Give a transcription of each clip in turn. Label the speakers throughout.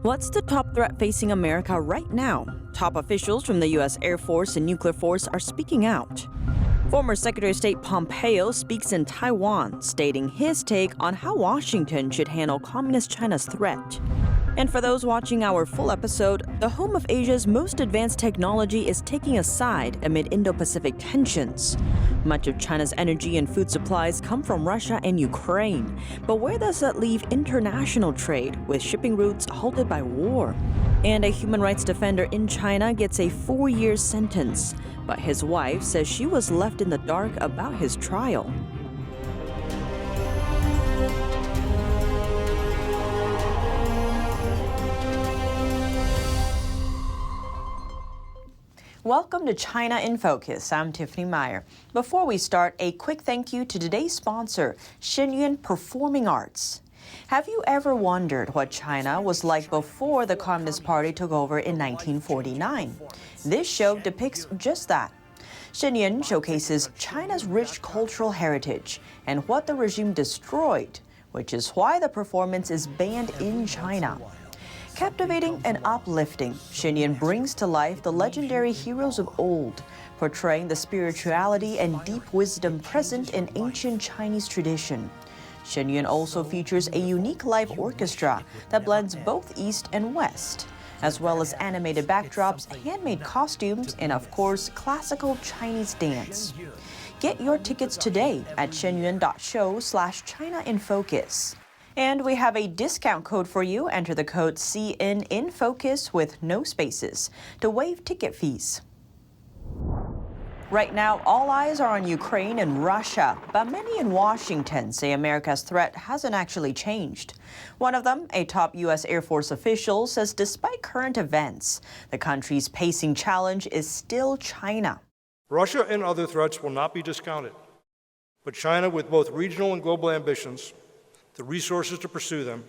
Speaker 1: What's the top threat facing America right now? Top officials from the U.S. Air Force and Nuclear Force are speaking out. Former Secretary of State Pompeo speaks in Taiwan, stating his take on how Washington should handle Communist China's threat. And for those watching our full episode, the home of Asia's most advanced technology is taking a side amid Indo-Pacific tensions. Much of China's energy and food supplies come from Russia and Ukraine. But where does that leave international trade, with shipping routes halted by war? And a human rights defender in China gets a 4-year sentence. But his wife says she was left in the dark about his trial. Welcome to China in Focus. I'm Tiffany Meyer. Before we start, a quick thank you to today's sponsor, Shenyun Performing Arts. Have you ever wondered what China was like before the Communist Party took over in 1949? This show depicts just that. Shenyun showcases China's rich cultural heritage and what the regime destroyed, which is why the performance is banned in China. Captivating and uplifting, Shenyun brings to life the legendary heroes of old, portraying the spirituality and deep wisdom present in ancient Chinese tradition. Shenyun also features a unique live orchestra that blends both East and West, as well as animated backdrops, handmade costumes, and of course, classical Chinese dance. Get your tickets today at shenyun.show/ChinaInFocus. And we have a discount code for you. Enter the code CNInFocus with no spaces to waive ticket fees. Right now, all eyes are on Ukraine and Russia, but many in Washington say America's threat hasn't actually changed. One of them, a top U.S. Air Force official, says despite current events, the country's pacing challenge is still China.
Speaker 2: Russia and other threats will not be discounted, but China, with both regional and global ambitions, the resources to pursue them,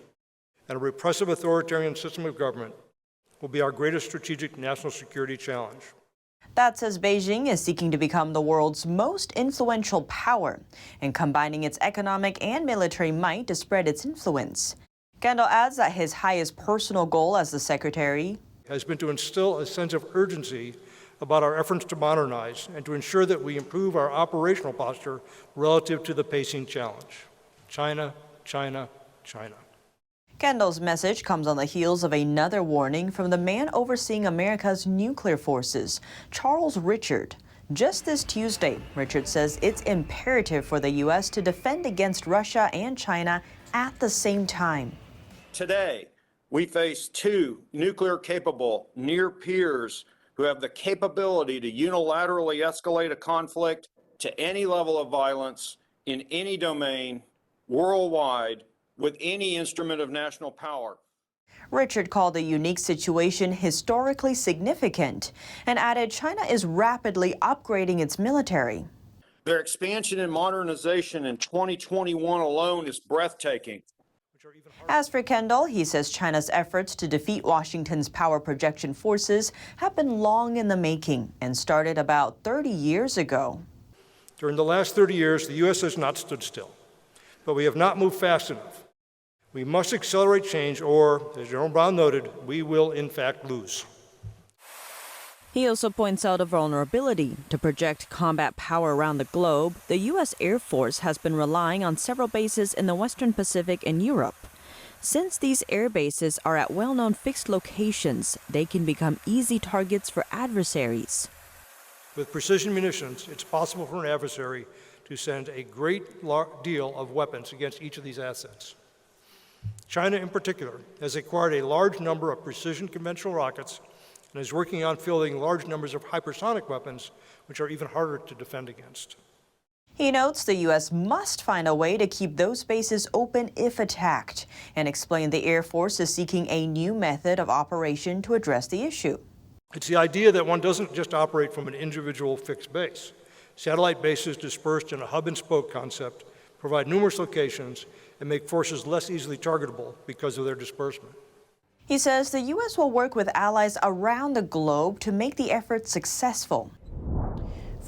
Speaker 2: and a repressive authoritarian system of government will be our greatest strategic national security challenge.
Speaker 1: That's as Beijing is seeking to become the world's most influential power and combining its economic and military might to spread its influence. Kendall adds that his highest personal goal as the secretary
Speaker 2: has been to instill a sense of urgency about our efforts to modernize and to ensure that we improve our operational posture relative to the pacing challenge. China, China, China.
Speaker 1: Kendall's message comes on the heels of another warning from the man overseeing America's nuclear forces, Charles Richard. Just this Tuesday, Richard says it's imperative for the U.S. to defend against Russia and China at the same time.
Speaker 3: Today, we face two nuclear-capable near peers who have the capability to unilaterally escalate a conflict to any level of violence in any domain worldwide with any instrument of national power.
Speaker 1: Richard called the unique situation historically significant and added China is rapidly upgrading its military.
Speaker 3: Their expansion and modernization in 2021 alone is breathtaking.
Speaker 1: As for Kendall, he says China's efforts to defeat Washington's power projection forces have been long in the making and started about 30 years ago.
Speaker 2: During the last 30 years, the U.S. has not stood still, but we have not moved fast enough. We must accelerate change or, as General Brown noted, we will in fact lose.
Speaker 1: He also points out a vulnerability. To project combat power around the globe, the U.S. Air Force has been relying on several bases in the Western Pacific and Europe. Since these air bases are at well-known fixed locations, they can become easy targets for adversaries.
Speaker 2: With precision munitions, it's possible for an adversary to send a great deal of weapons against each of these assets. China, in particular, has acquired a large number of precision conventional rockets and is working on fielding large numbers of hypersonic weapons, which are even harder to defend against.
Speaker 1: He notes the U.S. must find a way to keep those bases open if attacked, and explained the Air Force is seeking a new method of operation to address the issue.
Speaker 2: It's the idea that one doesn't just operate from an individual fixed base. Satellite bases dispersed in a hub-and-spoke concept provide numerous locations and make forces less easily targetable because of their disbursement.
Speaker 1: He says the U.S. will work with allies around the globe to make the effort successful.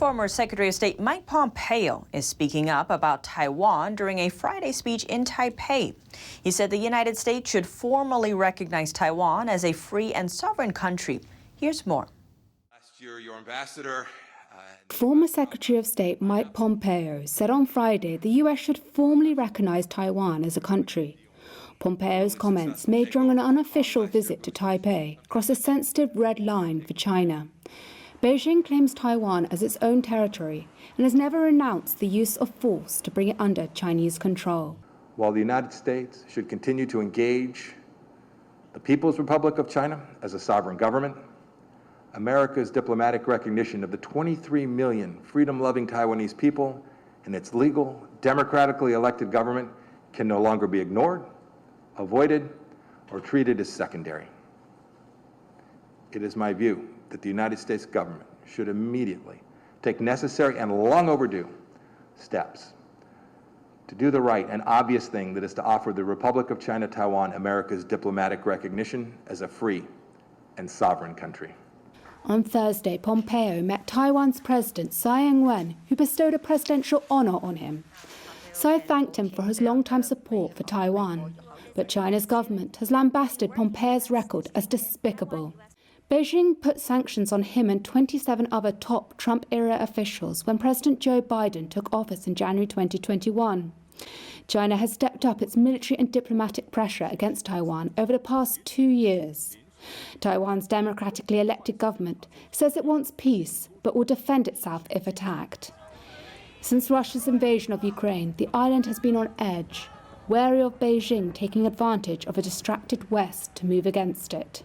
Speaker 1: Former Secretary of State Mike Pompeo is speaking up about Taiwan during a Friday speech in Taipei. He said the United States should formally recognize Taiwan as a free and sovereign country. Here's more.
Speaker 4: Last year, your ambassador.
Speaker 5: Former Secretary of State Mike Pompeo said on Friday the U.S. should formally recognize Taiwan as a country. Pompeo's comments made during an unofficial visit to Taipei cross a sensitive red line for China. Beijing claims Taiwan as its own territory and has never renounced the use of force to bring it under Chinese control.
Speaker 6: While the United States should continue to engage the People's Republic of China as a sovereign government, America's diplomatic recognition of the 23 million freedom-loving Taiwanese people and its legal, democratically elected government can no longer be ignored, avoided, or treated as secondary. It is my view that the United States government should immediately take necessary and long overdue steps to do the right and obvious thing, that is to offer the Republic of China Taiwan America's diplomatic recognition as a free and sovereign country.
Speaker 5: On Thursday, Pompeo met Taiwan's President Tsai Ing-wen, who bestowed a presidential honor on him. Tsai thanked him for his long-time support for Taiwan, but China's government has lambasted Pompeo's record as despicable. Beijing put sanctions on him and 27 other top Trump-era officials when President Joe Biden took office in January 2021. China has stepped up its military and diplomatic pressure against Taiwan over the past 2 years. Taiwan's democratically elected government says it wants peace, but will defend itself if attacked. Since Russia's invasion of Ukraine, the island has been on edge, wary of Beijing taking advantage of a distracted West to move against it.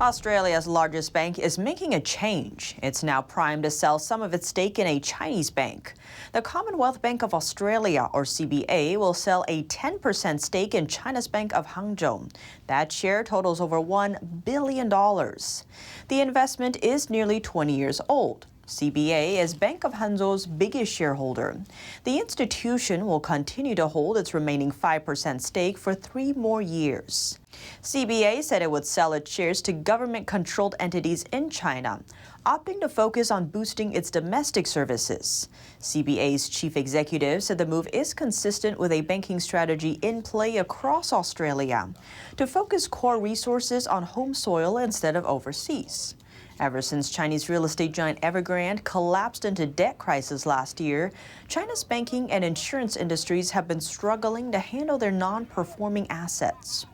Speaker 1: Australia's largest bank is making a change. It's now primed to sell some of its stake in a Chinese bank. The Commonwealth Bank of Australia, or CBA, will sell a 10% stake in China's Bank of Hangzhou. That share totals over $1 billion. The investment is nearly 20 years old. CBA is Bank of Hangzhou's biggest shareholder. The institution will continue to hold its remaining 5% stake for 3 more years. CBA said it would sell its shares to government-controlled entities in China, opting to focus on boosting its domestic services. CBA's chief executive said the move is consistent with a banking strategy in play across Australia to focus core resources on home soil instead of overseas. Ever since Chinese real estate giant Evergrande collapsed into debt crisis last year, China's banking and insurance industries have been struggling to handle their non-performing assets.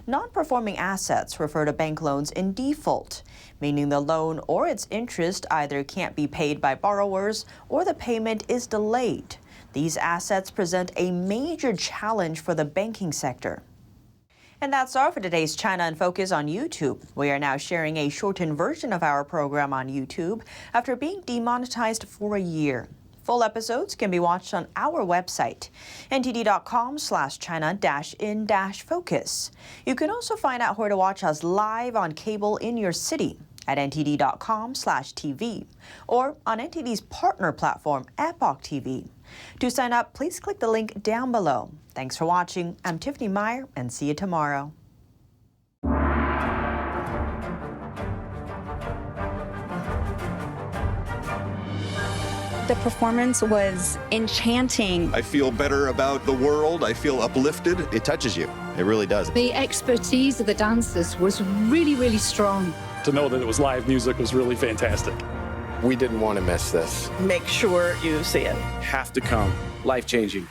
Speaker 1: Non-performing assets refer to bank loans in default, meaning the loan or its interest either can't be paid by borrowers or the payment is delayed. These assets present a major challenge for the banking sector. And that's all for today's China in Focus on YouTube. We are now sharing a shortened version of our program on YouTube after being demonetized for a year. Full episodes can be watched on our website, ntd.com/China-in-focus. You can also find out where to watch us live on cable in your city at ntd.com/TV or on NTD's partner platform, Epoch TV. To sign up, please click the link down below. Thanks for watching. I'm Tiffany Meyer, and see you tomorrow.
Speaker 7: The performance was enchanting.
Speaker 8: I feel better about the world. I feel uplifted.
Speaker 9: It touches you. It really does.
Speaker 10: The expertise of the dancers was really, really strong.
Speaker 11: To know that it was live music was really fantastic.
Speaker 9: We didn't want to miss this.
Speaker 12: Make sure you see it.
Speaker 13: Have to come. Life-changing.